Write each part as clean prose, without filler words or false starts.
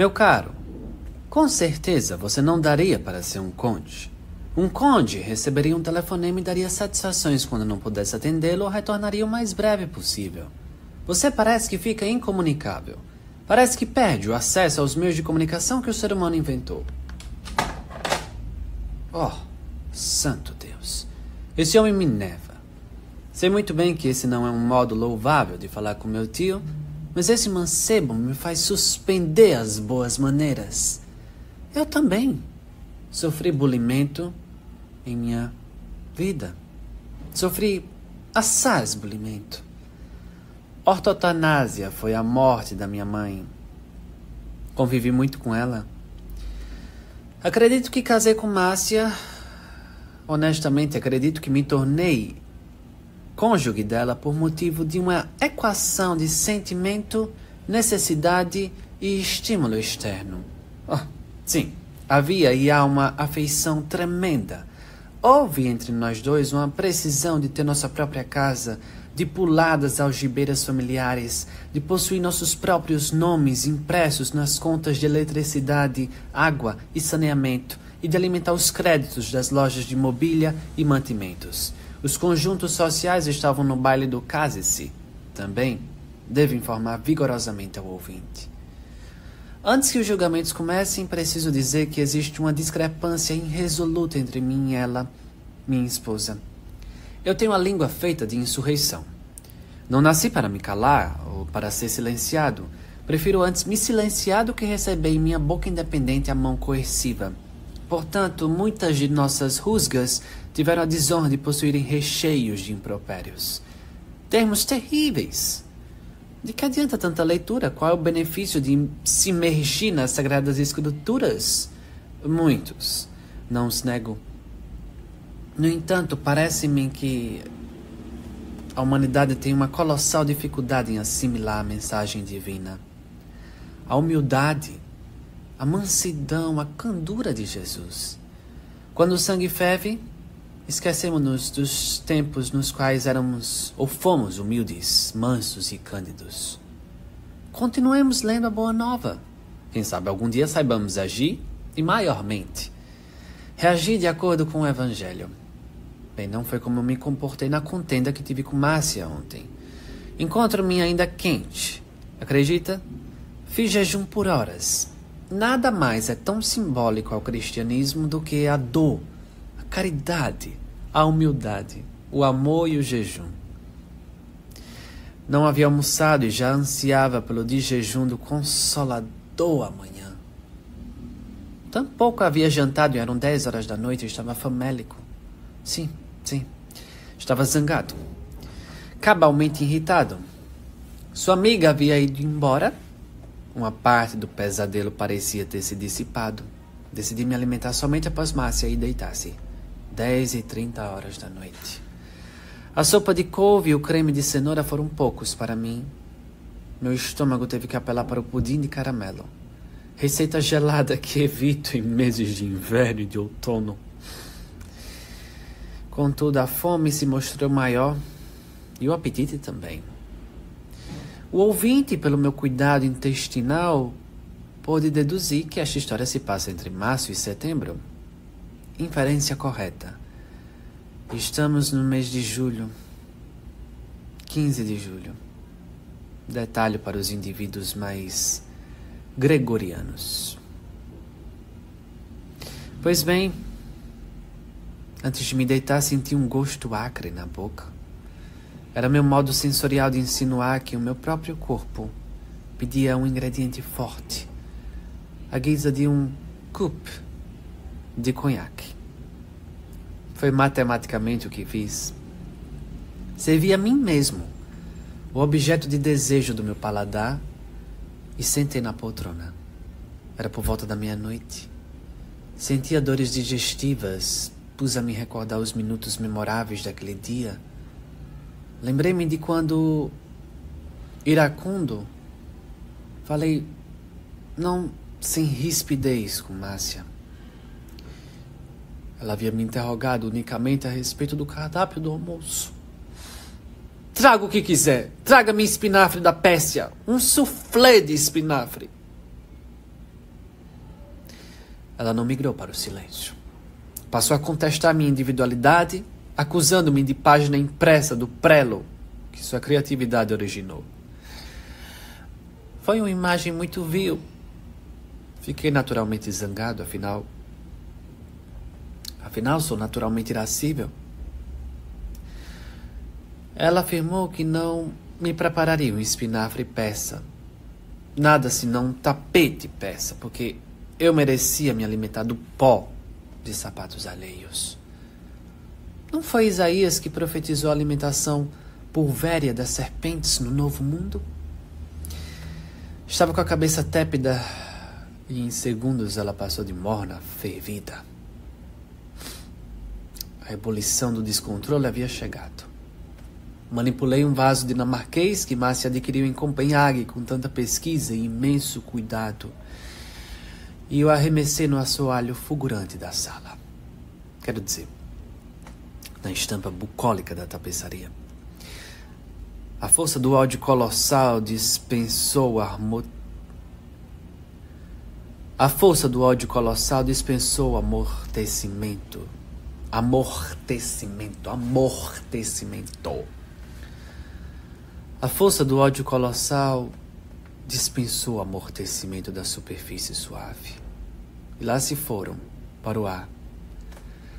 Meu caro, com certeza você não daria para ser um conde. Um conde receberia um telefonema e daria satisfações quando não pudesse atendê-lo ou retornaria o mais breve possível. Você parece que fica incomunicável. Parece que perde o acesso aos meios de comunicação que o ser humano inventou. Oh, santo Deus. Esse homem me neva. Sei muito bem que esse não é um modo louvável de falar com meu tio, mas esse mancebo me faz suspender as boas maneiras. Eu também sofri bulimento em minha vida. Sofri assaz bulimento. Ortotanásia foi a morte da minha mãe. Convivi muito com ela. Acredito que casei com Márcia. Honestamente, acredito que me tornei cônjuge dela por motivo de uma equação de sentimento, necessidade e estímulo externo. Oh, sim, havia e há uma afeição tremenda. Houve entre nós dois uma precisão de ter nossa própria casa, de pular das algibeiras familiares, de possuir nossos próprios nomes impressos nas contas de eletricidade, água e saneamento, e de alimentar os créditos das lojas de mobília e mantimentos. Os conjuntos sociais estavam no baile do Case-se. Também devo informar vigorosamente ao ouvinte. Antes que os julgamentos comecem, preciso dizer que existe uma discrepância irresoluta entre mim e ela, minha esposa. Eu tenho a língua feita de insurreição. Não nasci para me calar ou para ser silenciado. Prefiro antes me silenciar do que receber em minha boca independente a mão coerciva. Portanto, muitas de nossas rusgas tiveram a desonra de possuírem recheios de impropérios. Termos terríveis. De que adianta tanta leitura? Qual é o benefício de se imergir nas Sagradas Escrituras? Muitos. Não os nego. No entanto, parece-me que a humanidade tem uma colossal dificuldade em assimilar a mensagem divina. A humildade, a mansidão, a candura de Jesus. Quando o sangue ferve, esquecemos-nos dos tempos nos quais éramos ou fomos humildes, mansos e cândidos. Continuemos lendo a Boa Nova. Quem sabe algum dia saibamos agir e maiormente reagir de acordo com o Evangelho. Bem, não foi como eu me comportei na contenda que tive com Márcia ontem. Encontro-me ainda quente. Acredita? Fiz jejum por horas. Nada mais é tão simbólico ao cristianismo do que a dor, a caridade, a humildade, o amor e o jejum. Não havia almoçado e já ansiava pelo de jejum do Consolador amanhã. Tampouco havia jantado e eram 10 horas da noite e estava famélico. Sim. Estava zangado. Cabalmente irritado. Sua amiga havia ido embora. Uma parte do pesadelo parecia ter se dissipado. Decidi me alimentar somente após Márcia ir deitar-se. 10h30 da noite. A sopa de couve e o creme de cenoura foram poucos para mim. Meu estômago teve que apelar para o pudim de caramelo. Receita gelada que evito em meses de inverno e de outono. Contudo, a fome se mostrou maior e o apetite também. O ouvinte, pelo meu cuidado intestinal, pôde deduzir que esta história se passa entre março e setembro. Inferência correta. Estamos no mês de julho. 15 de julho. Detalhe para os indivíduos mais gregorianos. Pois bem, antes de me deitar, senti um gosto acre na boca. Era meu modo sensorial de insinuar que o meu próprio corpo pedia um ingrediente forte, à guisa de um coup de conhaque. Foi matematicamente o que fiz. Servi a mim mesmo, o objeto de desejo do meu paladar, e sentei na poltrona. Era por volta da meia-noite. Sentia dores digestivas. Pus a me recordar os minutos memoráveis daquele dia. Lembrei-me de quando, iracundo, falei, não sem rispidez, com Márcia. Ela havia me interrogado unicamente a respeito do cardápio do almoço. Traga o que quiser. Traga-me espinafre da Pérsia. Um soufflé de espinafre. ela não migrou para o silêncio. Passou a contestar minha individualidade, acusando-me de página impressa do prelo que sua criatividade originou. Foi uma imagem muito vil. Fiquei naturalmente zangado, afinal sou naturalmente irascível. Ela afirmou que não me prepararia um espinafre peça. Nada senão um tapete peça, porque eu merecia me alimentar do pó de sapatos alheios. Não foi Isaías que profetizou a alimentação pulvérea das serpentes no novo mundo? Estava com a cabeça tépida e em segundos ela passou de morna a fervida. A ebulição do descontrole havia chegado. Manipulei um vaso dinamarquês que Márcia adquiriu em Copenhague com tanta pesquisa e imenso cuidado e o arremessei no assoalho fulgurante da sala. Quero dizer, na estampa bucólica da tapeçaria. A força do ódio colossal dispensou amortecimento. A força do ódio colossal dispensou o amortecimento da superfície suave. E lá se foram, para o ar,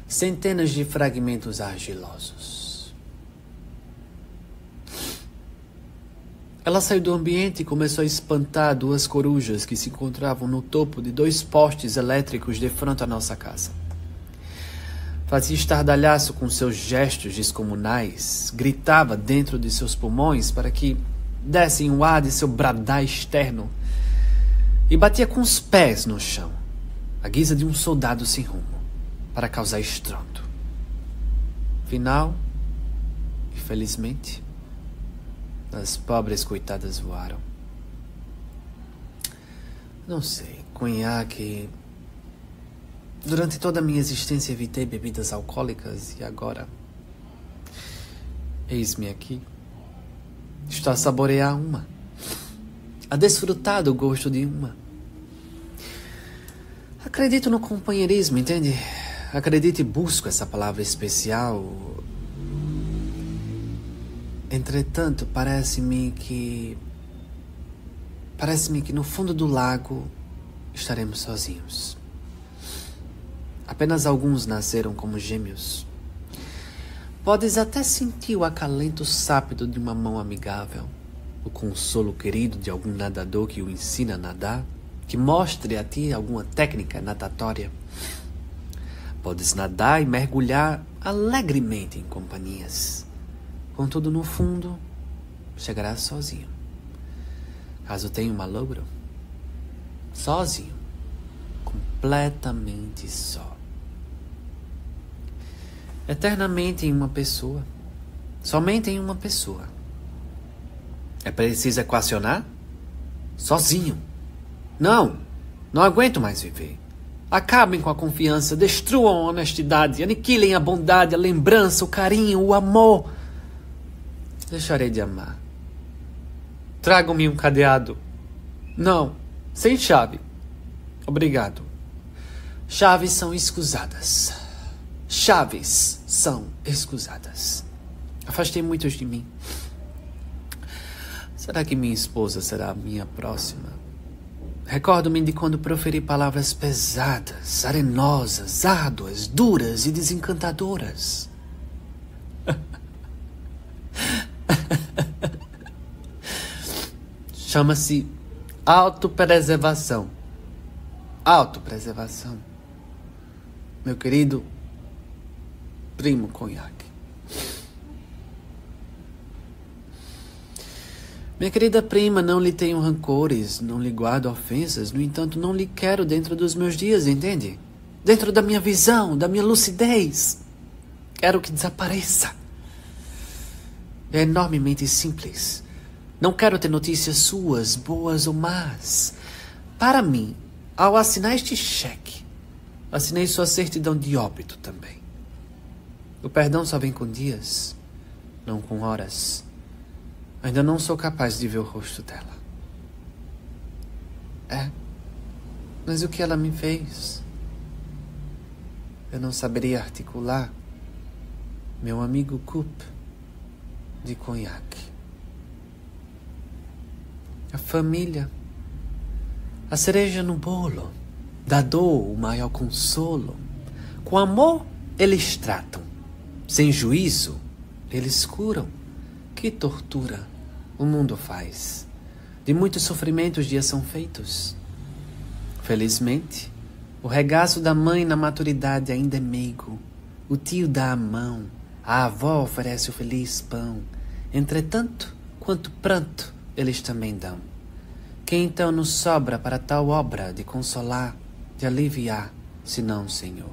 centenas de fragmentos argilosos. Ela saiu do ambiente e começou a espantar duas corujas que se encontravam no topo de 2 postes elétricos de frente à nossa casa. Fazia estardalhaço com seus gestos descomunais, gritava dentro de seus pulmões para que dessem o ar de seu bradar externo e batia com os pés no chão, à guisa de um soldado sem rumo, para causar estrondo. Final, infelizmente, as pobres coitadas voaram. Não sei, conhaque. Durante toda a minha existência evitei bebidas alcoólicas e agora eis-me aqui. Estou a saborear uma, a desfrutar do gosto de uma. Acredito no companheirismo, entende? Acredito e busco essa palavra especial. Entretanto, parece-me que no fundo do lago estaremos sozinhos. Apenas alguns nasceram como gêmeos. Podes até sentir o acalento sápido de uma mão amigável, o consolo querido de algum nadador que o ensina a nadar, que mostre a ti alguma técnica natatória. Podes nadar e mergulhar alegremente em companhias. Contudo, no fundo, chegarás sozinho. Caso tenha um malogro, sozinho, completamente só. Eternamente em uma pessoa, somente em uma pessoa. É preciso equacionar? Sozinho. Não aguento mais viver. Acabem com a confiança, destruam a honestidade, aniquilem a bondade, a lembrança, o carinho, o amor. Deixarei de amar. Tragam-me um cadeado. Não, sem chave. Obrigado. Chaves são escusadas. Chaves são escusadas. Afastei muitos de mim. Será que minha esposa será a minha próxima? Recordo-me de quando proferi palavras pesadas, arenosas, árduas, duras e desencantadoras. Chama-se autopreservação. Autopreservação. Meu querido primo conhaque. Minha querida prima, não lhe tenho rancores, não lhe guardo ofensas, no entanto, não lhe quero dentro dos meus dias, entende? Dentro da minha visão, da minha lucidez. Quero que desapareça. É enormemente simples. Não quero ter notícias suas, boas ou más. Para mim, ao assinar este cheque, assinei sua certidão de óbito também. O perdão só vem com dias, não com horas. Ainda não sou capaz de ver o rosto dela. Mas o que ela me fez? eu não saberia articular meu amigo Coop de conhaque. A família, a cereja no bolo, da dor o maior consolo. Com amor eles tratam, sem juízo eles curam. Que tortura o mundo faz, de muitos sofrimentos dias são feitos. Felizmente, o regaço da mãe na maturidade ainda é meigo. O tio dá a mão, a avó oferece o feliz pão. Entretanto, quanto pranto eles também dão. Quem então nos sobra para tal obra de consolar, de aliviar, senão o Senhor?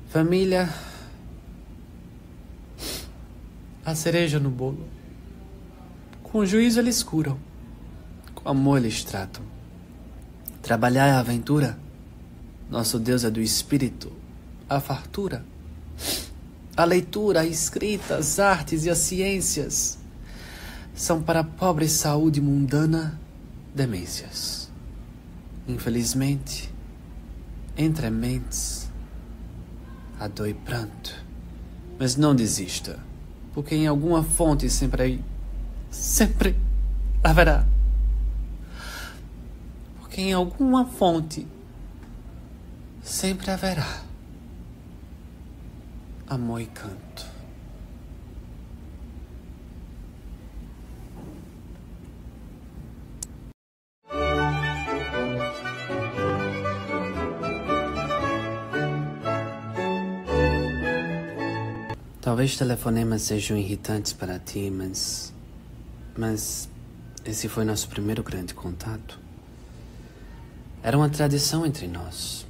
Família, a cereja no bolo. Com juízo eles curam, com amor eles tratam. Trabalhar é a aventura, nosso Deus é do Espírito, a fartura. A leitura, a escrita, as artes e as ciências são para a pobre saúde mundana demências. Infelizmente, entre mentes, há dor e pranto. Mas não desista, porque em alguma fonte sempre haverá. Porque em alguma fonte sempre haverá amor e canto. Talvez telefonemas sejam irritantes para ti, mas esse foi nosso primeiro grande contato. Era uma tradição entre nós.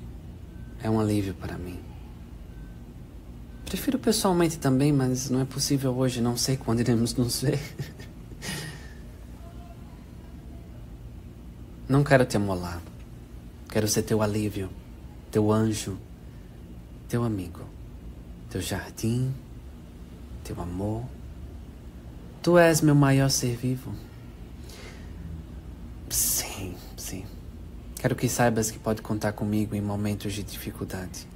É um alívio para mim. Prefiro pessoalmente também, mas não é possível hoje. Não sei quando iremos nos ver. Não quero te amolar. Quero ser teu alívio, teu anjo, teu amigo, teu jardim, teu amor. Tu és meu maior ser vivo. Sim. Quero que saibas que pode contar comigo em momentos de dificuldade.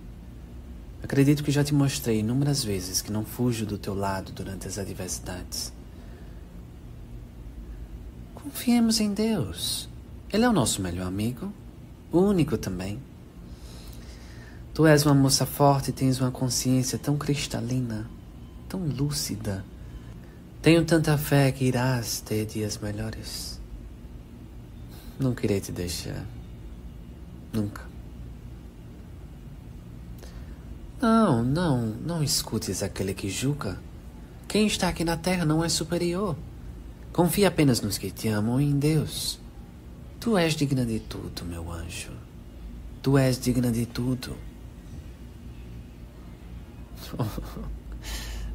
Acredito que já te mostrei inúmeras vezes que não fujo do teu lado durante as adversidades. Confiemos em Deus. Ele é o nosso melhor amigo, o único também. Tu és uma moça forte e tens uma consciência tão cristalina, tão lúcida. Tenho tanta fé que irás ter dias melhores. Não queria te deixar. Nunca. Não escutes aquele que julga. Quem está aqui na terra não é superior. Confia apenas nos que te amam e em Deus. Tu és digna de tudo, meu anjo. Tu és digna de tudo.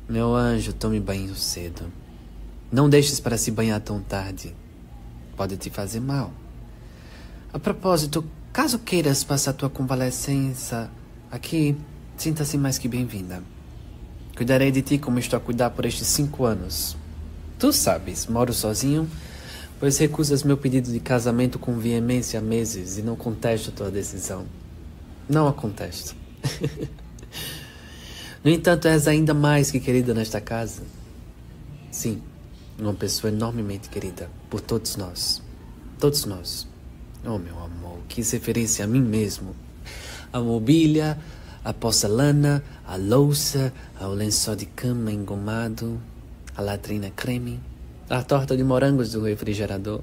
Meu anjo, tome banho cedo. Não deixes para se banhar tão tarde. Pode te fazer mal. A propósito, caso queiras passar tua convalescença aqui, sinta-se mais que bem-vinda. Cuidarei de ti como estou a cuidar por estes 5 anos. Tu sabes, moro sozinho, pois recusas meu pedido de casamento com veemência há meses e não contesto tua decisão. Não a contesto. No entanto, és ainda mais que querida nesta casa. Sim, uma pessoa enormemente querida por todos nós. Todos nós. Oh, meu amor, quis referência a mim mesmo. A mobília, a porcelana, a louça, ao lençol de cama engomado, a latrina creme, a torta de morangos do refrigerador,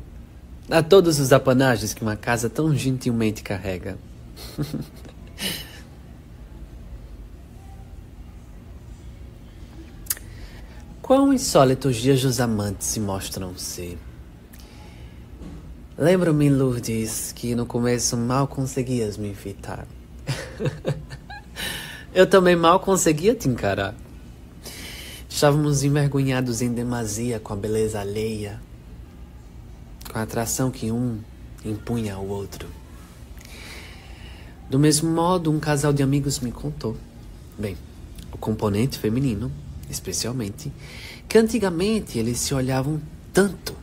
a todos os apanagens que uma casa tão gentilmente carrega. Quão insólitos os dias dos amantes se mostram ser. Lembro-me, Lourdes, que no começo mal conseguias me evitar. Eu também mal conseguia te encarar. Estávamos envergonhados em demasia com a beleza alheia, com a atração que um impunha ao outro. Do mesmo modo, um casal de amigos me contou, bem, o componente feminino, especialmente, que antigamente eles se olhavam tanto,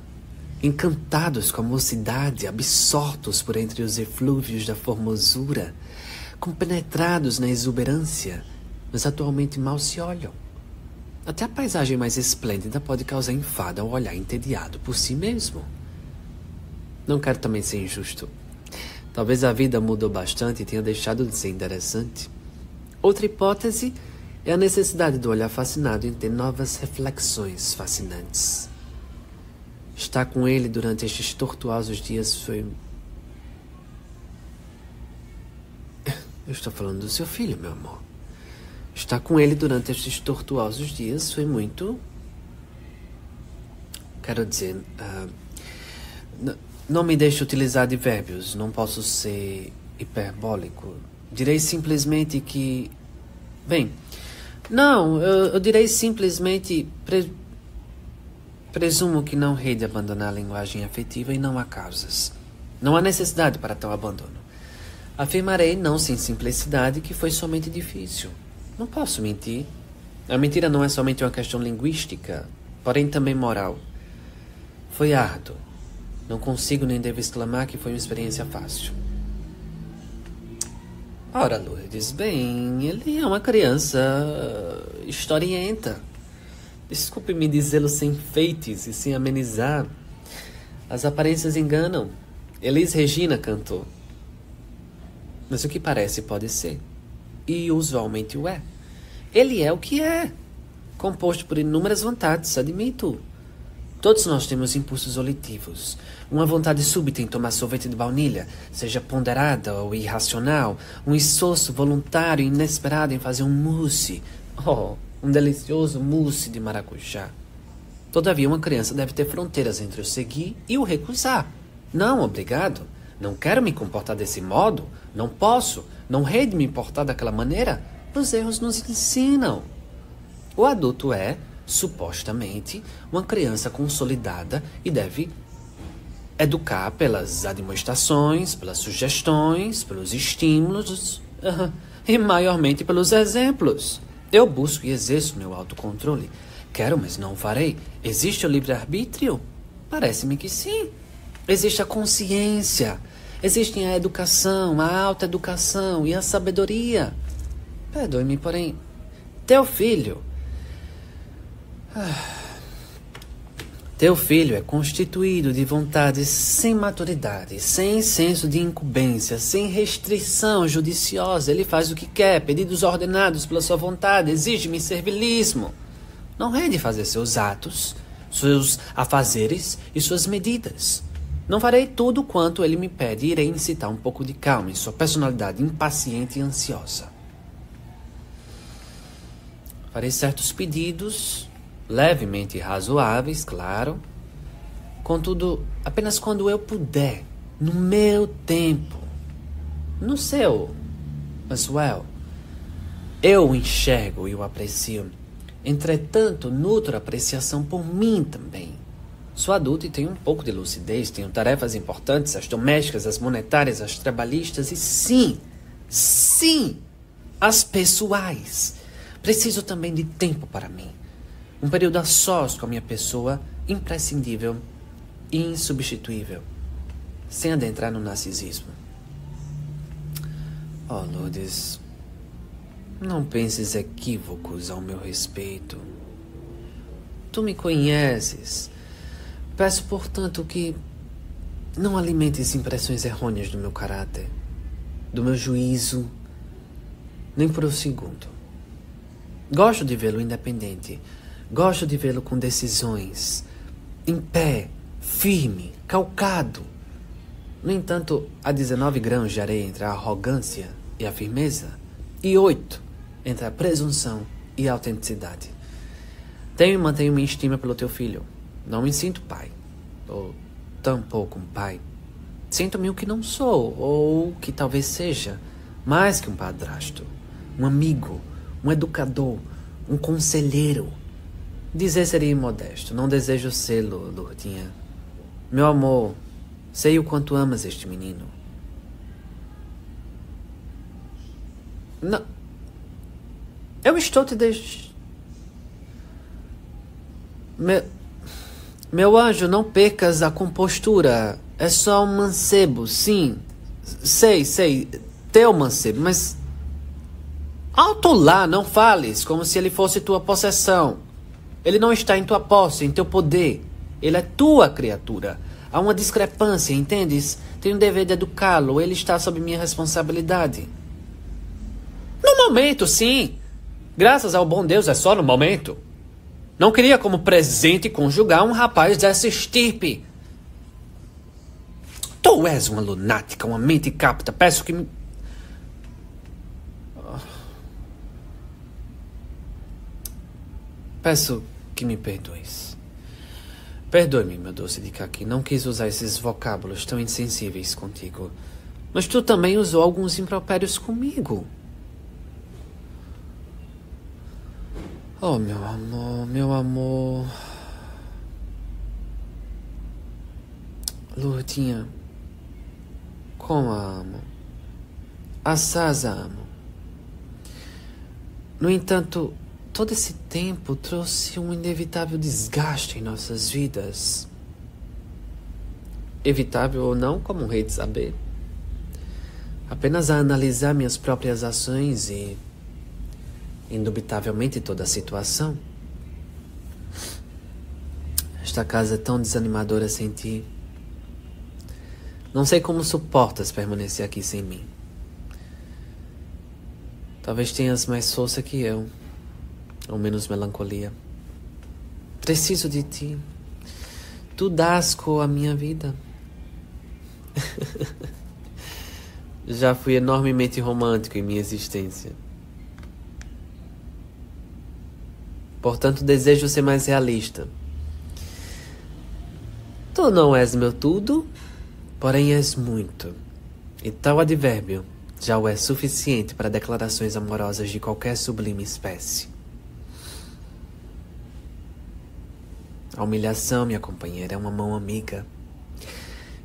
encantados com a mocidade, absortos por entre os eflúvios da formosura, compenetrados na exuberância, mas atualmente mal se olham. Até a paisagem mais esplêndida pode causar enfado ao olhar entediado por si mesmo. Não quero também ser injusto. Talvez a vida mudou bastante e tenha deixado de ser interessante. Outra hipótese é a necessidade do olhar fascinado em ter novas reflexões fascinantes. Estar com ele durante estes tortuosos dias foi... Eu estou falando do seu filho, meu amor. Estar com ele durante estes tortuosos dias foi muito... Quero dizer... Não me deixe utilizar advérbios. Não posso ser hiperbólico. Direi simplesmente que... Bem... Não, eu direi simplesmente... Presumo que não hei de abandonar a linguagem afetiva e não há causas. Não há necessidade para tal abandono. Afirmarei, não sem simplicidade, que foi somente difícil. Não posso mentir. A mentira não é somente uma questão linguística, porém também moral. Foi árduo. Não consigo nem devo exclamar que foi uma experiência fácil. Ora, Lourdes, bem, ele é uma criança historienta. Desculpe-me dizê-lo sem enfeites e sem amenizar. As aparências enganam. Elis Regina cantou. Mas o que parece pode ser. E usualmente o é. Ele é o que é. Composto por inúmeras vontades, admito. Todos nós temos impulsos volitivos. Uma vontade súbita em tomar sorvete de baunilha, seja ponderada ou irracional. Um esforço voluntário e inesperado em fazer um mousse. Oh, um delicioso mousse de maracujá. Todavia, uma criança deve ter fronteiras entre o seguir e o recusar. Não, obrigado. Não quero me comportar desse modo. Não posso. Não hei de me importar daquela maneira. Os erros nos ensinam. O adulto é, supostamente, uma criança consolidada e deve educar pelas admoestações, pelas sugestões, pelos estímulos e maiormente pelos exemplos. Eu busco e exerço meu autocontrole. Quero, mas não farei. Existe o livre-arbítrio? Parece-me que sim. Existe a consciência. Existem a educação, a autoeducação e a sabedoria. Perdoe-me, porém, teu filho... Teu filho é constituído de vontades sem maturidade, sem senso de incumbência, sem restrição judiciosa. Ele faz o que quer, pedidos ordenados pela sua vontade, exige-me servilismo. Não é de fazer seus atos, seus afazeres e suas medidas. Não farei tudo quanto ele me pede e irei incitar um pouco de calma em sua personalidade impaciente e ansiosa. Farei certos pedidos... levemente razoáveis, claro. Contudo, apenas quando eu puder, no meu tempo. No seu, as well. Eu o enxergo e o aprecio. Entretanto, nutro apreciação por mim também. Sou adulto e tenho um pouco de lucidez, tenho tarefas importantes, as domésticas, as monetárias, as trabalhistas e sim, as pessoais. Preciso também de tempo para mim. Um período a sós com a minha pessoa, imprescindível e insubstituível, sem adentrar no narcisismo. Oh, Lourdes, não penses equívocos ao meu respeito. Tu me conheces. Peço, portanto, que não alimentes impressões errôneas do meu caráter, do meu juízo, nem por um segundo. Gosto de vê-lo independente. Gosto de vê-lo com decisões, em pé, firme, calcado. No entanto, há 19 grãos de areia entre a arrogância e a firmeza, e 8 entre a presunção e a autenticidade. Tenho e mantenho minha estima pelo teu filho. Não me sinto pai, ou tampouco um pai. Sinto-me o que não sou, ou o que talvez seja, mais que um padrasto, um amigo, um educador, um conselheiro. Dizer seria imodesto. Não desejo sê-lo, Lourdinha. Meu amor, sei o quanto amas este menino. Não. Eu estou te deixando... Meu anjo, não percas a compostura. É só um mancebo, sim. Sei. teu, mancebo, mas... Alto lá, não fales como se ele fosse tua possessão. Ele não está em tua posse, em teu poder. Ele é tua criatura. Há uma discrepância, entendes? Tenho o dever de educá-lo, ele está sob minha responsabilidade. No momento, sim. Graças ao bom Deus, é só no momento. Não queria como presente conjugar um rapaz dessa estirpe. Tu és uma lunática, uma mente capta. Peço que me... Peço que me perdoes. Perdoe-me, meu doce de caqui. Não quis usar esses vocábulos tão insensíveis contigo. Mas tu também usou alguns impropérios comigo. Oh, meu amor, meu amor. Lourdinha, como a amo. Assaz a amo. No entanto, todo esse tempo trouxe um inevitável desgaste em nossas vidas. Evitável ou não, como um rei de saber. Apenas a analisar minhas próprias ações e, indubitavelmente, toda a situação. Esta casa é tão desanimadora sem ti. Não sei como suportas permanecer aqui sem mim. Talvez tenhas mais força que eu. Ou menos melancolia. Preciso de ti. Tu dás cor à minha vida. Já fui enormemente romântico em minha existência. Portanto, desejo ser mais realista. Tu não és meu tudo, porém és muito. E tal advérbio já o é suficiente para declarações amorosas de qualquer sublime espécie. A humilhação, minha companheira, é uma mão amiga.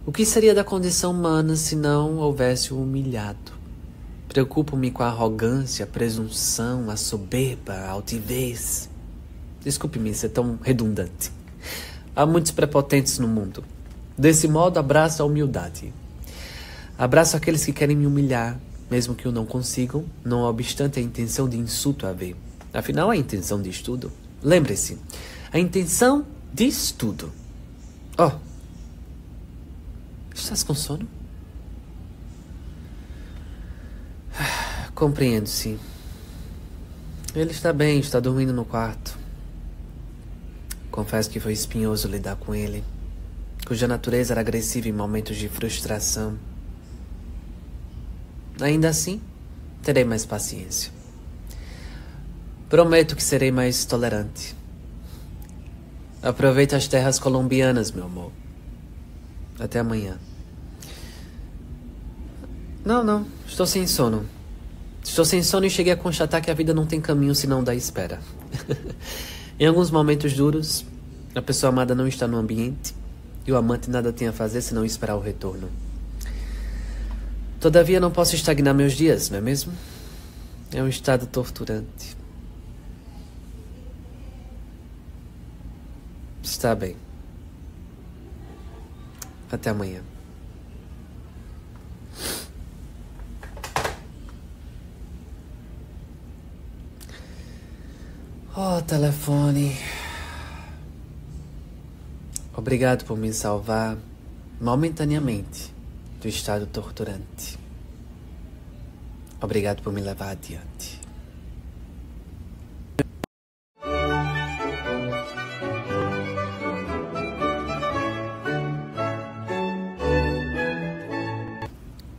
O que seria da condição humana se não houvesse o humilhado? Preocupo-me com a arrogância, a presunção, a soberba, a altivez. Desculpe-me ser tão redundante. Há muitos prepotentes no mundo. Desse modo, abraço a humildade. Abraço aqueles que querem me humilhar, mesmo que o não consigam, não obstante a intenção de insulto haver. Afinal, a intenção diz tudo. Lembre-se, a intenção diz tudo. Oh, estás com sono? Compreendo, sim. Ele está bem, está dormindo no quarto. Confesso que foi espinhoso lidar com ele, cuja natureza era agressiva em momentos de frustração. Ainda assim, terei mais paciência. Prometo que serei mais tolerante. Aproveita as terras colombianas, meu amor. Até amanhã. Não. Estou sem sono. Estou sem sono e cheguei a constatar que a vida não tem caminho senão da espera. Em alguns momentos duros, a pessoa amada não está no ambiente e o amante nada tem a fazer senão esperar o retorno. Todavia, não posso estagnar meus dias, não é mesmo? É um estado torturante. Está bem. Até amanhã. Oh, telefone. Obrigado por me salvar momentaneamente do estado torturante. Obrigado por me levar adiante.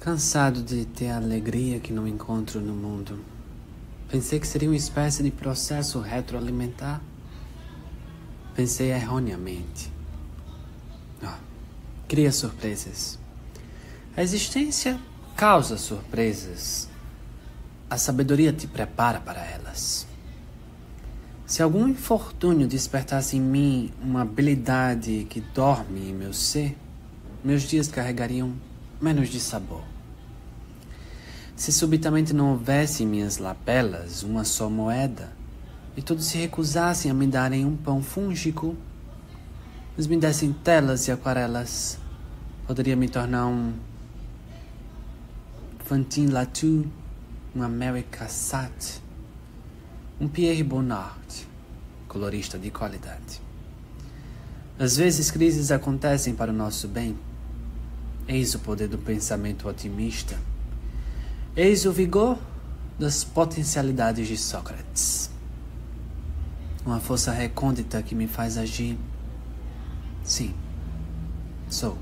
Cansado de ter a alegria que não encontro no mundo. Pensei que seria uma espécie de processo retroalimentar. Pensei erroneamente. Cria surpresas. A existência causa surpresas. A sabedoria te prepara para elas. Se algum infortúnio despertasse em mim uma habilidade que dorme em meu ser, meus dias carregariam menos de sabor. Se subitamente não houvesse em minhas lapelas uma só moeda, e todos se recusassem a me darem um pão fúngico, mas me dessem telas e aquarelas, poderia me tornar um Fantin Latour, um Mary Cassatt, um Pierre Bonnard, colorista de qualidade. Às vezes crises acontecem para o nosso bem. Eis o poder do pensamento otimista. Eis o vigor das potencialidades de Sócrates. Uma força recôndita que me faz agir. Sim, sou.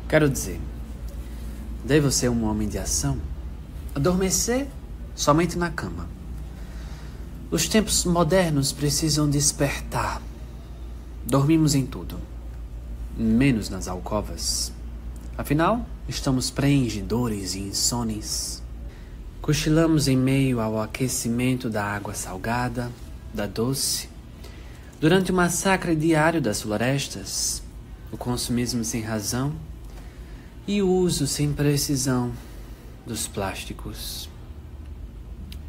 Quero dizer, devo ser um homem de ação. Adormecer somente na cama. Os tempos modernos precisam despertar. Dormimos em tudo, menos nas alcovas. Afinal, estamos preenchidores e insones. Cochilamos em meio ao aquecimento da água salgada, da doce, durante o massacre diário das florestas, o consumismo sem razão e o uso sem precisão dos plásticos.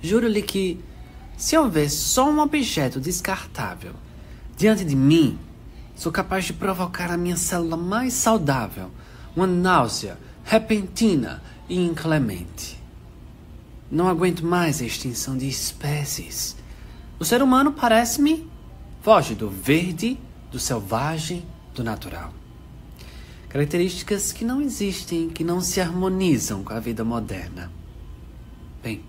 Juro-lhe que, se houver só um objeto descartável diante de mim, sou capaz de provocar a minha célula mais saudável uma náusea repentina e inclemente. Não aguento mais a extinção de espécies. O ser humano, parece-me, foge do verde, do selvagem, do natural. Características que não existem, que não se harmonizam com a vida moderna. Bem,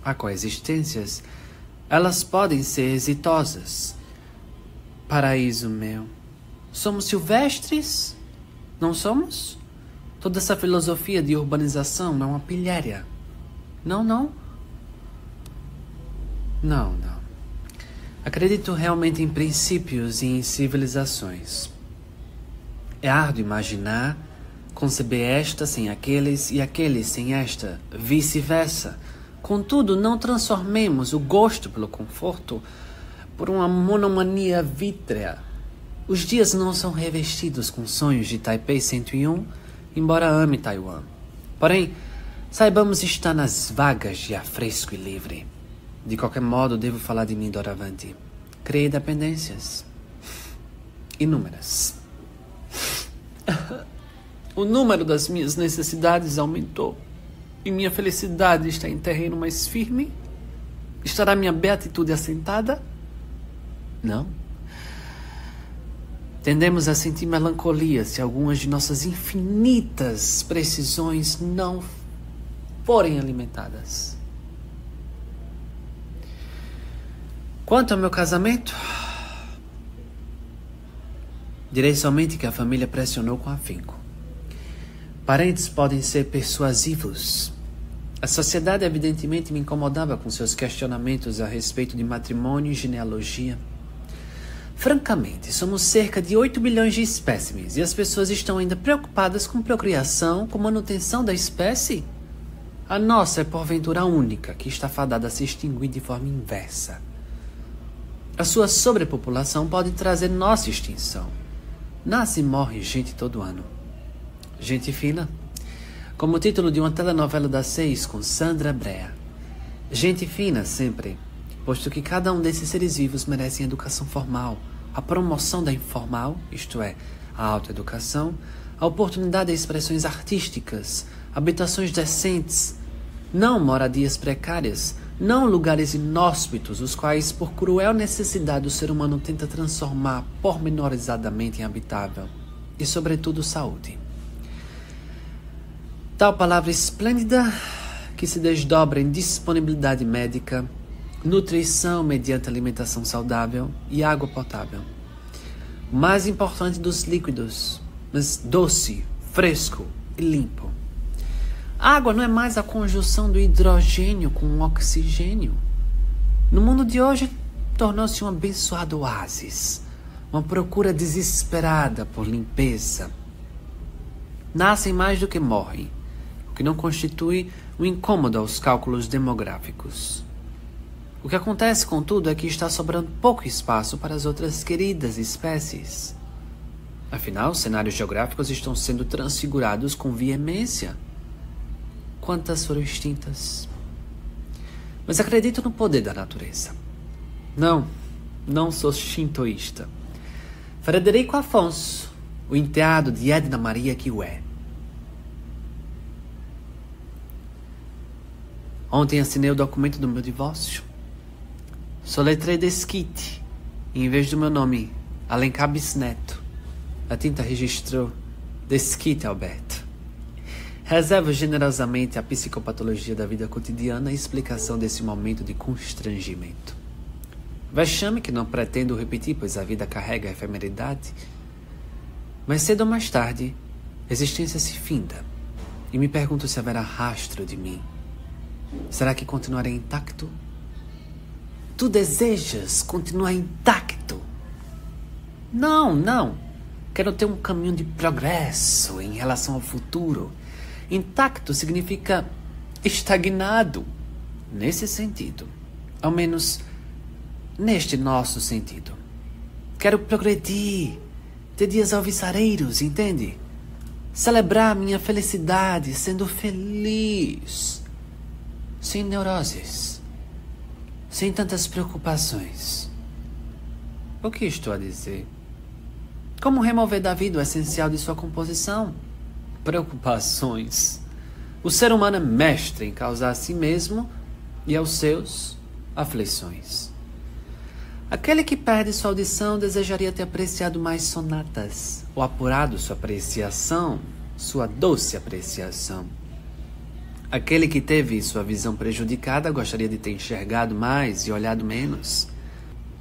há coexistências. Elas podem ser exitosas. Paraíso meu. Somos silvestres? Não somos? Toda essa filosofia de urbanização é uma pilhéria. Não. Acredito realmente em princípios e em civilizações. É árduo imaginar, conceber esta sem aqueles e aqueles sem esta, vice-versa. Contudo, não transformemos o gosto pelo conforto por uma monomania vítrea. Os dias não são revestidos com sonhos de Taipei 101, embora ame Taiwan. Porém, saibamos estar nas vagas de ar fresco e livre. De qualquer modo, devo falar de mim doravante. Criei dependências. Inúmeras. O número das minhas necessidades aumentou. E minha felicidade está em terreno mais firme? Estará minha beatitude assentada? Não. Tendemos a sentir melancolia se algumas de nossas infinitas precisões não forem alimentadas. Quanto ao meu casamento, direi somente que a família pressionou com afinco. Parentes podem ser persuasivos. A sociedade evidentemente me incomodava com seus questionamentos a respeito de matrimônio e genealogia. Francamente, somos cerca de 8 bilhões de espécimes e as pessoas estão ainda preocupadas com procriação, com manutenção da espécie? A nossa é porventura a única que está fadada a se extinguir de forma inversa. A sua sobrepopulação pode trazer nossa extinção. Nasce e morre gente todo ano. Gente fina, como o título de uma telenovela das 6 com Sandra Brea. Gente fina sempre, posto que cada um desses seres vivos merece educação formal, a promoção da informal, isto é, a autoeducação, a oportunidade de expressões artísticas, habitações decentes, não moradias precárias, não lugares inóspitos, os quais, por cruel necessidade, o ser humano tenta transformar pormenorizadamente em habitável, e, sobretudo, saúde. Tal palavra esplêndida que se desdobra em disponibilidade médica, nutrição mediante alimentação saudável e água potável. O mais importante dos líquidos, mas doce, fresco e limpo. A água não é mais a conjunção do hidrogênio com o oxigênio. No mundo de hoje, tornou-se um abençoado oásis, uma procura desesperada por limpeza. Nascem mais do que morrem, o que não constitui um incômodo aos cálculos demográficos. O que acontece, contudo, é que está sobrando pouco espaço para as outras queridas espécies. Afinal, os cenários geográficos estão sendo transfigurados com veemência. Quantas foram extintas? Mas acredito no poder da natureza. Não sou shintoísta. Frederico Afonso, o enteado de Edna Maria Kiwé. Ontem assinei o documento do meu divórcio. Soletrei Desquite, e em vez do meu nome, Alencar Bisneto, a tinta registrou Desquite Alberto. Reservo generosamente a psicopatologia da vida cotidiana e explicação desse momento de constrangimento. Vexame que não pretendo repetir, pois a vida carrega a efemeridade. Mas cedo ou mais tarde, a existência se finda, e me pergunto se haverá rastro de mim. Será que continuarei intacto? Tu desejas continuar intacto? Não. Quero ter um caminho de progresso em relação ao futuro. Intacto significa estagnado. Nesse sentido. Ao menos neste nosso sentido. Quero progredir. Ter dias alvissareiros, entende? Celebrar minha felicidade sendo feliz. Sem neuroses. Sem tantas preocupações. O que estou a dizer? Como remover da vida o essencial de sua composição? Preocupações. O ser humano é mestre em causar a si mesmo e aos seus aflições. Aquele que perde sua audição desejaria ter apreciado mais sonatas, ou apurado sua apreciação, sua doce apreciação. Aquele que teve sua visão prejudicada gostaria de ter enxergado mais e olhado menos.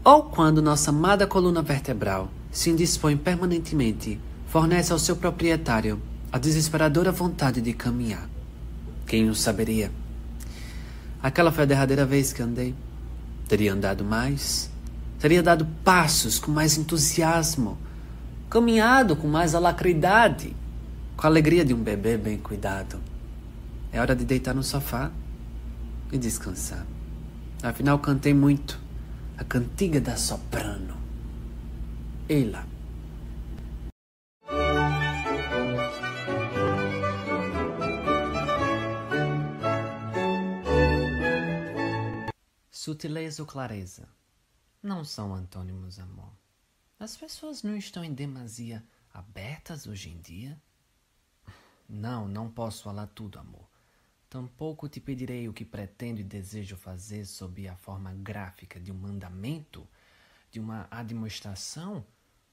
Ou quando nossa amada coluna vertebral se indispõe permanentemente, fornece ao seu proprietário a desesperadora vontade de caminhar. Quem o saberia? Aquela foi a derradeira vez que andei. Teria andado mais, teria dado passos com mais entusiasmo, caminhado com mais alacridade, com a alegria de um bebê bem cuidado. É hora de deitar no sofá e descansar. Afinal, cantei muito a cantiga da soprano. Ela. Sutileza ou clareza não são antônimos, amor. As pessoas não estão em demasia abertas hoje em dia? Não posso falar tudo, amor. Tampouco te pedirei o que pretendo e desejo fazer sob a forma gráfica de um mandamento, de uma admoestação.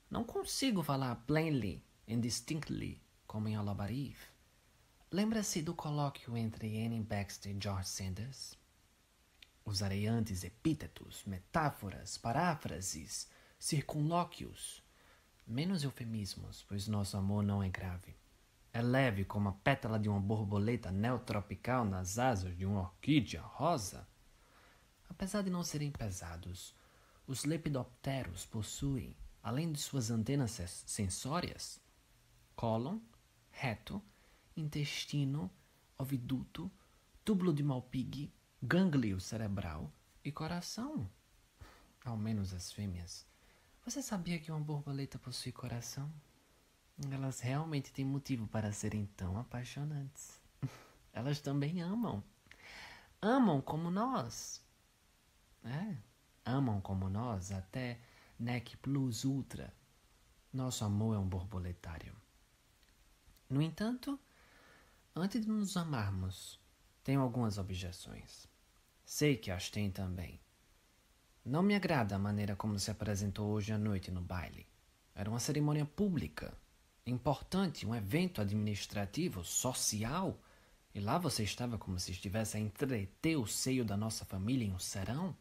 Não consigo falar plainly and distinctly, como em Olabarif. Lembra-se do colóquio entre Annie Baxter e George Sanders? Usarei antes epítetos, metáforas, paráfrases, circunlóquios. Menos eufemismos, pois nosso amor não é grave. É leve como a pétala de uma borboleta neotropical nas asas de uma orquídea rosa. Apesar de não serem pesados, os lepidopteros possuem, além de suas antenas sensórias, cólon, reto, intestino, oviduto, túbulo de Malpighi, gânglio cerebral e coração. Ao menos as fêmeas. Você sabia que uma borboleta possui coração? Elas realmente têm motivo para serem tão apaixonantes. Elas também amam. Amam como nós. Amam como nós até NEC Plus Ultra. Nosso amor é um borboletário. No entanto, antes de nos amarmos, tenho algumas objeções. Sei que as tem também. Não me agrada a maneira como se apresentou hoje à noite no baile. Era uma cerimônia pública, importante, um evento administrativo, social, e lá você estava como se estivesse a entreter o seio da nossa família em um serão.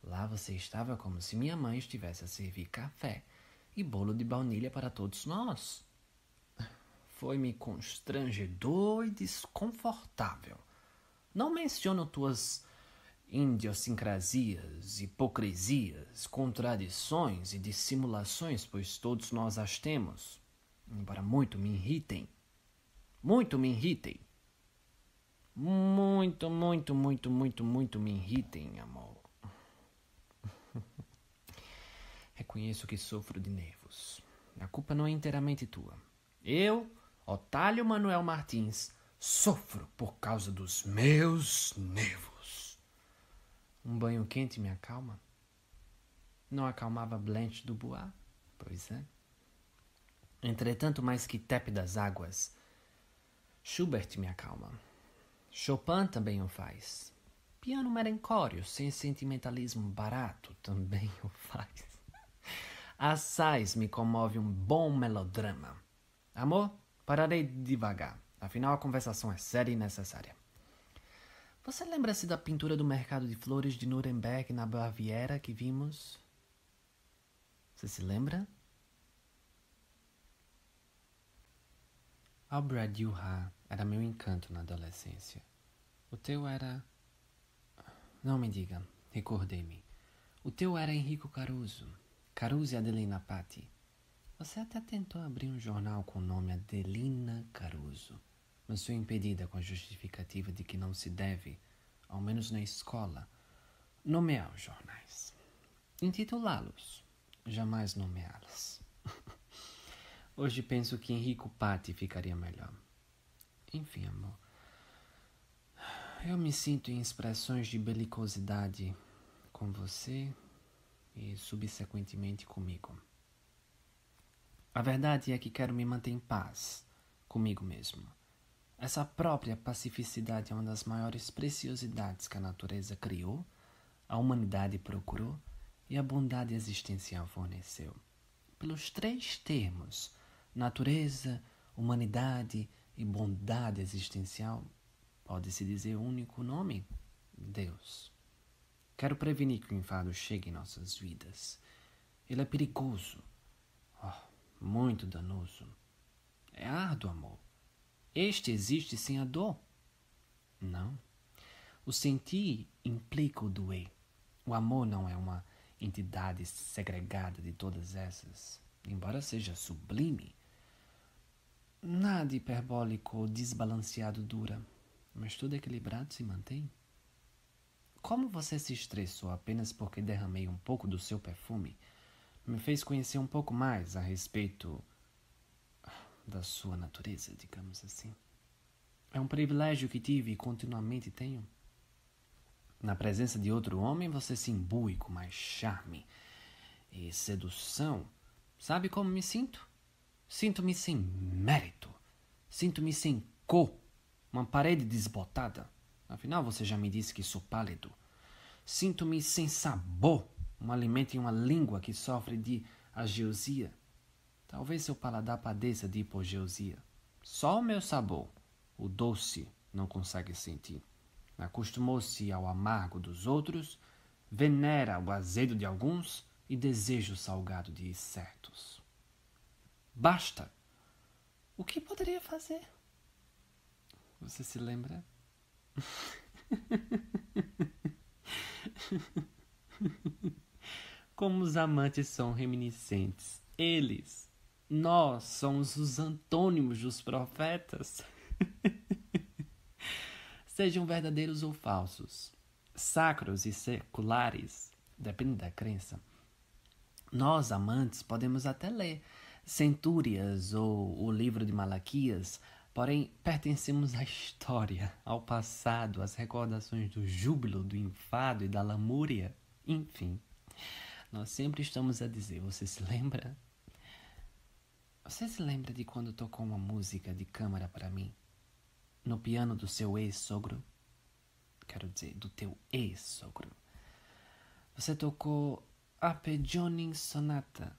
Lá você estava como se minha mãe estivesse a servir café e bolo de baunilha para todos nós. Foi-me constrangedor e desconfortável. Não menciono tuas idiosincrasias, hipocrisias, contradições e dissimulações, pois todos nós as temos, embora muito me irritem. Muito me irritem. Muito me irritem, amor. Reconheço que sofro de nervos. A culpa não é inteiramente tua. Eu, Otálio Manuel Martins, sofro por causa dos meus nervos. Um banho quente me acalma? Não acalmava Blanche Dubois? Pois é. Entretanto, mais que tépidas águas, Schubert me acalma. Chopin também o faz. Piano melancólico, sem sentimentalismo barato, também o faz. Assaz me comove um bom melodrama. Amor, pararei devagar. Afinal, a conversação é séria e necessária. Você lembra-se da pintura do mercado de flores de Nuremberg na Baviera que vimos? Você se lembra? Albrecht Dürer era meu encanto na adolescência. O teu era... Não me diga, recordei-me. O teu era Enrico Caruso. Caruso e Adelina Patti. Você até tentou abrir um jornal com o nome Adelina Caruso, mas foi impedida com a justificativa de que não se deve, ao menos na escola, nomear os jornais. Intitulá-los, jamais nomeá-los. Hoje penso que Enrico Patti ficaria melhor. Enfim, amor. Eu me sinto em expressões de belicosidade com você e, subsequentemente, comigo. A verdade é que quero me manter em paz comigo mesmo. Essa própria pacificidade é uma das maiores preciosidades que a natureza criou, a humanidade procurou e a bondade existencial forneceu. Pelos 3 termos, natureza, humanidade e bondade existencial, pode-se dizer o único nome: Deus. Quero prevenir que o enfado chegue em nossas vidas. Ele é perigoso, muito danoso. É árduo, amor. Este existe sem a dor? Não. O sentir implica o doer. O amor não é uma entidade segregada de todas essas, embora seja sublime. Nada hiperbólico ou desbalanceado dura, mas tudo equilibrado se mantém. Como você se estressou apenas porque derramei um pouco do seu perfume, me fez conhecer um pouco mais a respeito da sua natureza, digamos assim. É um privilégio que tive e continuamente tenho. Na presença de outro homem, você se imbui com mais charme e sedução. Sabe como me sinto? Sinto-me sem mérito. Sinto-me sem cor. Uma parede desbotada. Afinal, você já me disse que sou pálido. Sinto-me sem sabor. Um alimento em uma língua que sofre de ageusia. Talvez seu paladar padeça de hipogeusia. Só o meu sabor, o doce, não consegue sentir. Acostumou-se ao amargo dos outros, venera o azedo de alguns e deseja o salgado de certos. Basta! O que poderia fazer? Você se lembra? Como os amantes são reminiscentes. Eles, nós, somos os antônimos dos profetas. Sejam verdadeiros ou falsos, sacros e seculares, depende da crença. Nós, amantes, podemos até ler Centúrias ou o livro de Malaquias, porém pertencemos à história, ao passado, às recordações do júbilo, do enfado e da lamúria. Enfim, nós sempre estamos a dizer, você se lembra? Você se lembra de quando tocou uma música de câmara para mim? No piano do seu ex-sogro? Quero dizer, do teu ex-sogro. Você tocou Arpeggione Sonata.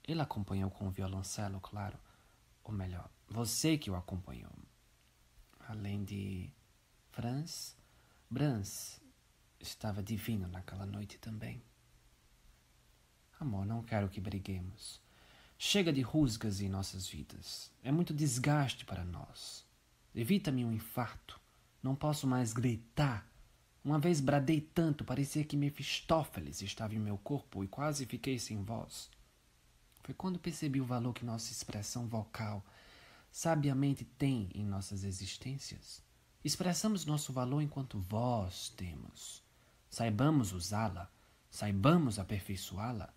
Ele acompanhou com o violoncelo, claro. Ou melhor, você que o acompanhou. Além de Brahms estava divino naquela noite também. Amor, não quero que briguemos. Chega de rusgas em nossas vidas. É muito desgaste para nós. Evita-me um infarto. Não posso mais gritar. Uma vez bradei tanto, parecia que Mefistófeles estava em meu corpo e quase fiquei sem voz. Foi quando percebi o valor que nossa expressão vocal sabiamente tem em nossas existências. Expressamos nosso valor enquanto voz temos. Saibamos usá-la, saibamos aperfeiçoá-la.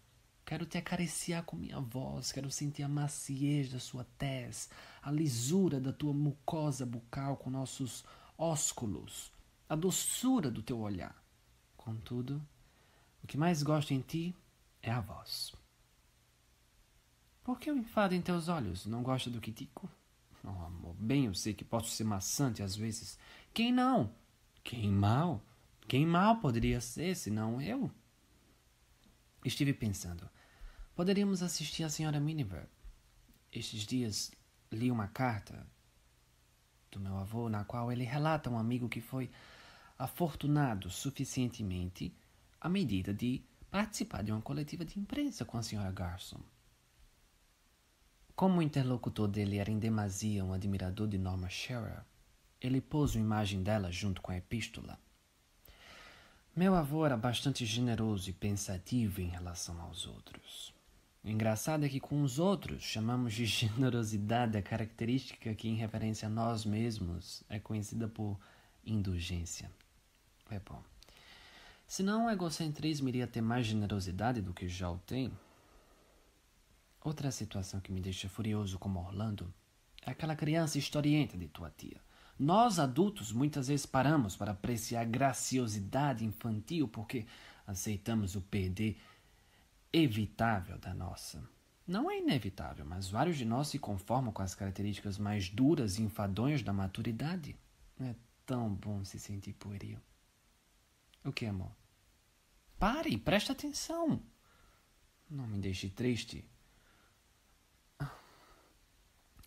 Quero te acariciar com minha voz, quero sentir a maciez da sua tez, a lisura da tua mucosa bucal com nossos ósculos, a doçura do teu olhar. Contudo, o que mais gosto em ti é a voz. Por que o enfado em teus olhos? Não gosta do que digo? Oh, amor, bem eu sei que posso ser maçante às vezes, Quem não? Quem mal? Quem mal poderia ser, senão eu? Estive pensando. Poderíamos assistir a Sra. Miniver. Estes dias li uma carta do meu avô, na qual ele relata um amigo que foi afortunado suficientemente à medida de participar de uma coletiva de imprensa com a Sra. Garson. Como o interlocutor dele era em demasia um admirador de Norma Shearer, ele pôs uma imagem dela junto com a epístola. Meu avô era bastante generoso e pensativo em relação aos outros. O engraçado é que com os outros chamamos de generosidade a característica que, em referência a nós mesmos, é conhecida por indulgência. É bom. Se não, o egocentrismo iria ter mais generosidade do que já o tem. Outra situação que me deixa furioso como Orlando é aquela criança historienta de tua tia. Nós, adultos, muitas vezes paramos para apreciar a graciosidade infantil porque aceitamos o perder evitável da nossa. Não é inevitável, mas vários de nós se conformam com as características mais duras e enfadonhas da maturidade. É tão bom se sentir pueril. O que, amor? Pare, preste atenção. Não me deixe triste.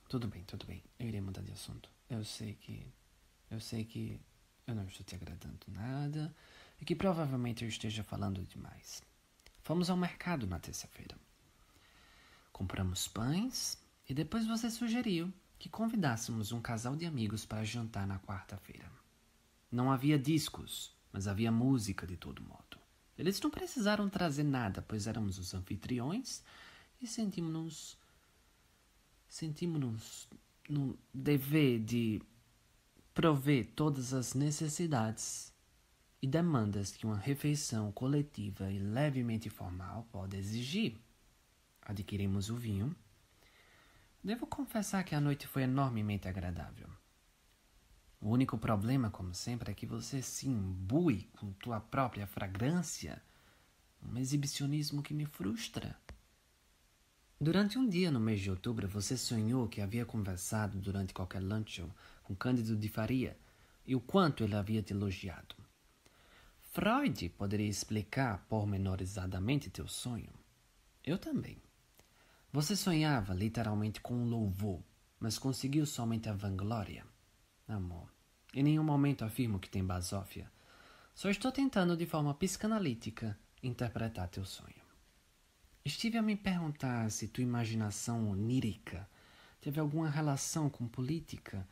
Tudo bem. Eu irei mudar de assunto. Eu sei que eu não estou te agradando nada e que provavelmente eu esteja falando demais. Fomos ao mercado na terça-feira. Compramos pães e depois você sugeriu que convidássemos um casal de amigos para jantar na quarta-feira. Não havia discos, mas havia música de todo modo. Eles não precisaram trazer nada, pois éramos os anfitriões e sentimos-nos no dever de prover todas as necessidades e demandas que uma refeição coletiva e levemente formal pode exigir. Adquirimos o vinho. Devo confessar que a noite foi enormemente agradável. O único problema, como sempre, é que você se imbui com tua própria fragrância, um exibicionismo que me frustra. Durante um dia no mês de outubro, você sonhou que havia conversado durante qualquer luncheon com Cândido de Faria e o quanto ele havia te elogiado. Freud poderia explicar pormenorizadamente teu sonho. Eu também. Você sonhava literalmente com um louvor, mas conseguiu somente a vanglória. Amor, em nenhum momento afirmo que tem basófia. Só estou tentando de forma psicanalítica interpretar teu sonho. Estive a me perguntar se tua imaginação onírica teve alguma relação com política,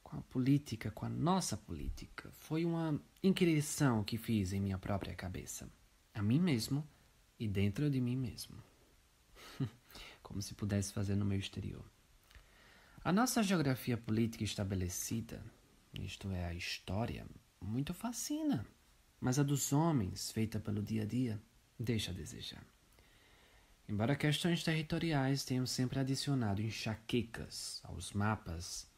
com a nossa política. Foi uma inquirição que fiz em minha própria cabeça, a mim mesmo e dentro de mim mesmo. Como se pudesse fazer no meu exterior. A nossa geografia política estabelecida, isto é, a história, muito fascina, mas a dos homens, feita pelo dia a dia, deixa a desejar. Embora questões territoriais tenham sempre adicionado enxaquecas aos mapas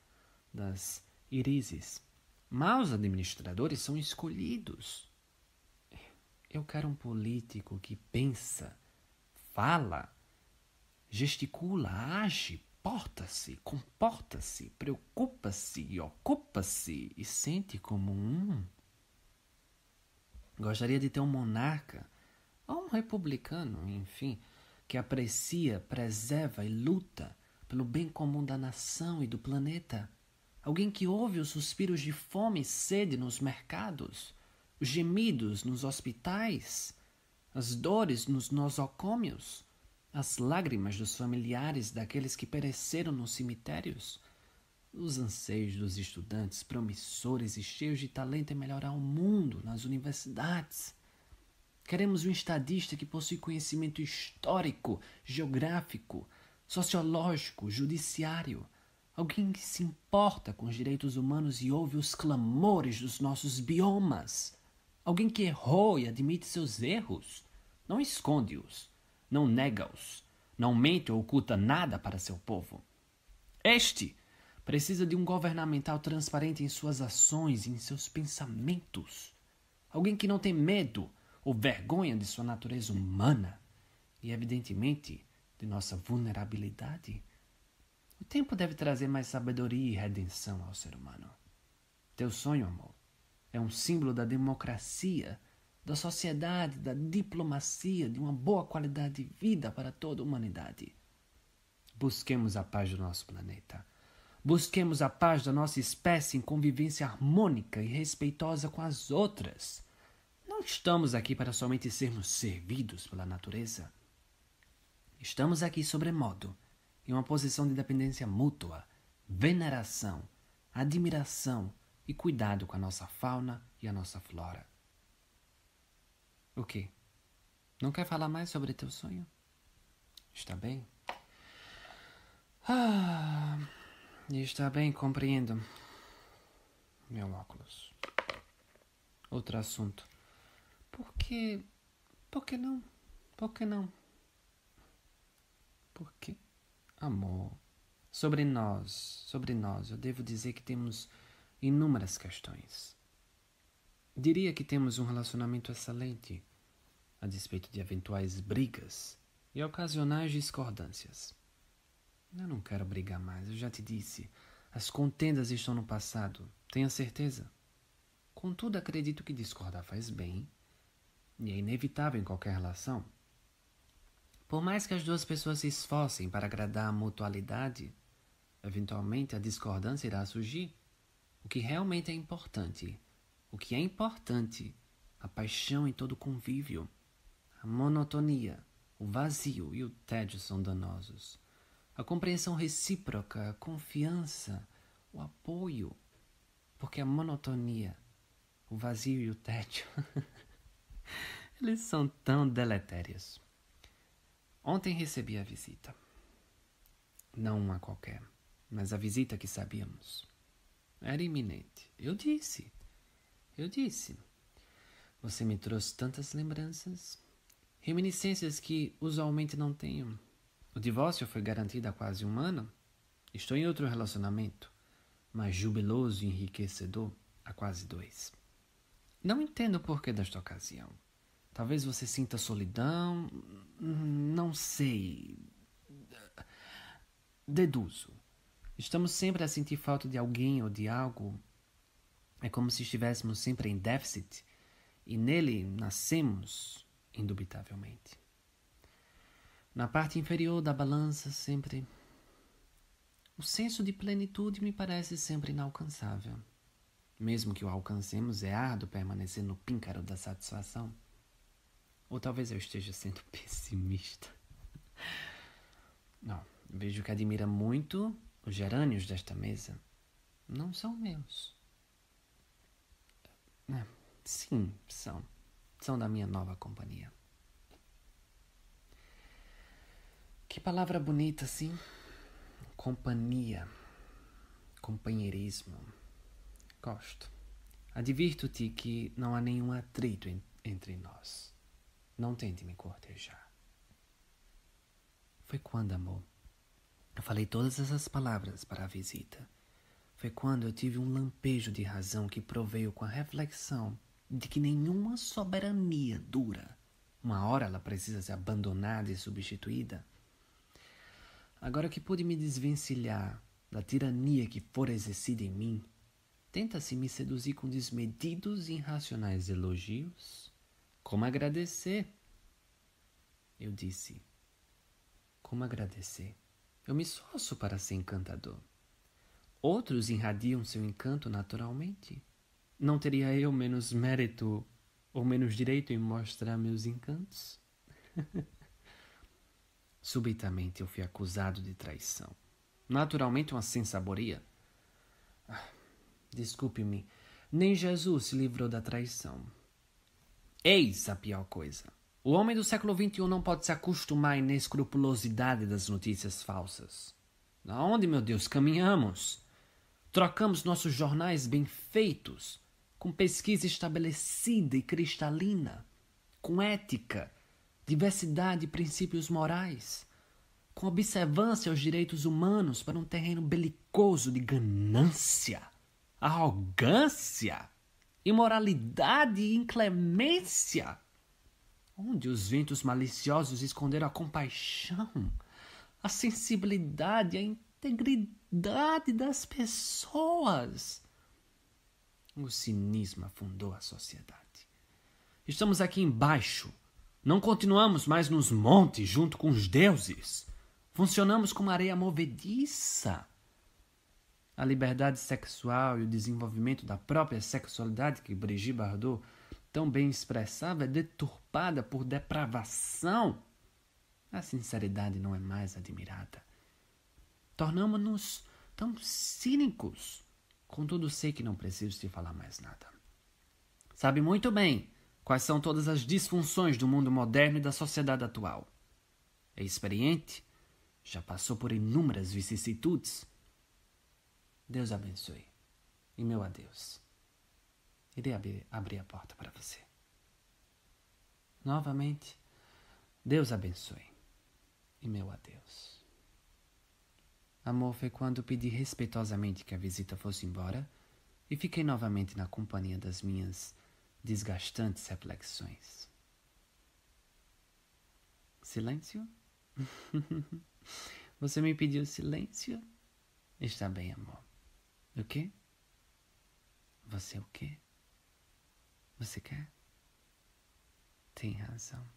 das irises, maus administradores são escolhidos. Eu quero um político que pensa, fala, gesticula, age, porta-se, comporta-se, preocupa-se e ocupa-se e sente como um. Gostaria de ter um monarca, ou um republicano, enfim, que aprecia, preserva e luta pelo bem comum da nação e do planeta. Alguém que ouve os suspiros de fome e sede nos mercados, os gemidos nos hospitais, as dores nos nosocômios, as lágrimas dos familiares daqueles que pereceram nos cemitérios, os anseios dos estudantes promissores e cheios de talento em melhorar o mundo nas universidades. Queremos um estadista que possui conhecimento histórico, geográfico, sociológico, judiciário. Alguém que se importa com os direitos humanos e ouve os clamores dos nossos biomas. Alguém que errou e admite seus erros. Não esconde-os, não nega-os, não mente ou oculta nada para seu povo. Este precisa de um governamental transparente em suas ações e em seus pensamentos. Alguém que não tem medo ou vergonha de sua natureza humana e, evidentemente, de nossa vulnerabilidade. O tempo deve trazer mais sabedoria e redenção ao ser humano. Teu sonho, amor, é um símbolo da democracia, da sociedade, da diplomacia, de uma boa qualidade de vida para toda a humanidade. Busquemos a paz do nosso planeta. Busquemos a paz da nossa espécie em convivência harmônica e respeitosa com as outras. Não estamos aqui para somente sermos servidos pela natureza. Estamos aqui, sobremodo, em uma posição de dependência mútua, veneração, admiração e cuidado com a nossa fauna e a nossa flora. O quê? Não quer falar mais sobre teu sonho? Está bem? Está bem, compreendo. Meu óculos. Outro assunto. Por que não? Por que não? Por quê? Amor. Sobre nós, eu devo dizer que temos inúmeras questões. Diria que temos um relacionamento excelente, a despeito de eventuais brigas e ocasionais discordâncias. Eu não quero brigar mais, eu já te disse. As contendas estão no passado, tenha certeza. Contudo, acredito que discordar faz bem e é inevitável em qualquer relação. Por mais que as duas pessoas se esforcem para agradar a mutualidade, eventualmente a discordância irá surgir. O que realmente é importante, a paixão em todo convívio, a monotonia, o vazio e o tédio são danosos. A compreensão recíproca, a confiança, o apoio, porque a monotonia, o vazio e o tédio, eles são tão deletérios. Ontem recebi a visita. Não uma qualquer, mas a visita que sabíamos. Era iminente. Eu disse. Você me trouxe tantas lembranças, reminiscências que usualmente não tenho. O divórcio foi garantido há quase um ano. Estou em outro relacionamento, mas jubiloso e enriquecedor há quase 2. Não entendo o porquê desta ocasião. Talvez você sinta solidão, não sei. Deduzo. Estamos sempre a sentir falta de alguém ou de algo. É como se estivéssemos sempre em déficit e nele nascemos, indubitavelmente. Na parte inferior da balança, sempre. O senso de plenitude me parece sempre inalcançável. Mesmo que o alcancemos, é árduo permanecer no píncaro da satisfação. Ou talvez eu esteja sendo pessimista. Não, vejo que admira muito os gerânios desta mesa. Não são meus. Sim, são. São da minha nova companhia. Que palavra bonita, sim. Companhia. Companheirismo. Gosto. Advirto-te que não há nenhum atrito entre nós. Não tente me cortejar. Foi quando, amor, eu falei todas essas palavras para a visita. Foi quando eu tive um lampejo de razão que proveio com a reflexão de que nenhuma soberania dura. Uma hora ela precisa ser abandonada e substituída. Agora que pude me desvencilhar da tirania que fora exercida em mim, tenta-se me seduzir com desmedidos e irracionais elogios. Como agradecer? Eu disse. Como agradecer? Eu me esforço para ser encantador. Outros irradiam seu encanto naturalmente. Não teria eu menos mérito ou menos direito em mostrar meus encantos? Subitamente eu fui acusado de traição. Naturalmente uma sensaboria. Desculpe-me, nem Jesus se livrou da traição. Eis a pior coisa. O homem do século XXI não pode se acostumar à inescrupulosidade das notícias falsas. Aonde, meu Deus, caminhamos? Trocamos nossos jornais bem feitos, com pesquisa estabelecida e cristalina, com ética, diversidade e princípios morais, com observância aos direitos humanos para um terreno belicoso de ganância, arrogância, imoralidade e inclemência, onde os ventos maliciosos esconderam a compaixão, a sensibilidade, a integridade das pessoas. O cinismo afundou a sociedade. Estamos aqui embaixo. Não continuamos mais nos montes junto com os deuses. Funcionamos como areia movediça. A liberdade sexual e o desenvolvimento da própria sexualidade que Brigitte Bardot tão bem expressava é deturpada por depravação. A sinceridade não é mais admirada. Tornamo-nos tão cínicos. Contudo, sei que não preciso te falar mais nada. Sabe muito bem quais são todas as disfunções do mundo moderno e da sociedade atual. É experiente, já passou por inúmeras vicissitudes. Deus abençoe. E meu adeus. Irei abrir a porta para você. Novamente, Deus abençoe. E meu adeus. Amor, foi quando pedi respeitosamente que a visita fosse embora e fiquei novamente na companhia das minhas desgastantes reflexões. Silêncio? Você me pediu silêncio? Está bem, amor. O quê? Você o quê? Você quer? Tem razão.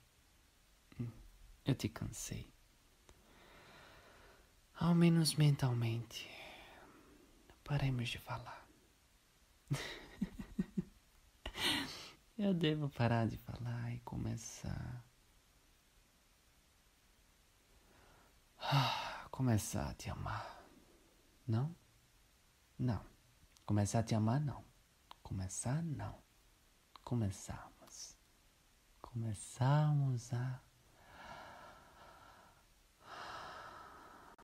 Eu te cansei. Ao menos mentalmente. Paremos de falar. Eu devo parar de falar e começar. Começar a te amar. Não? Não. Começar a te amar, não. Começar, não. Começarmos a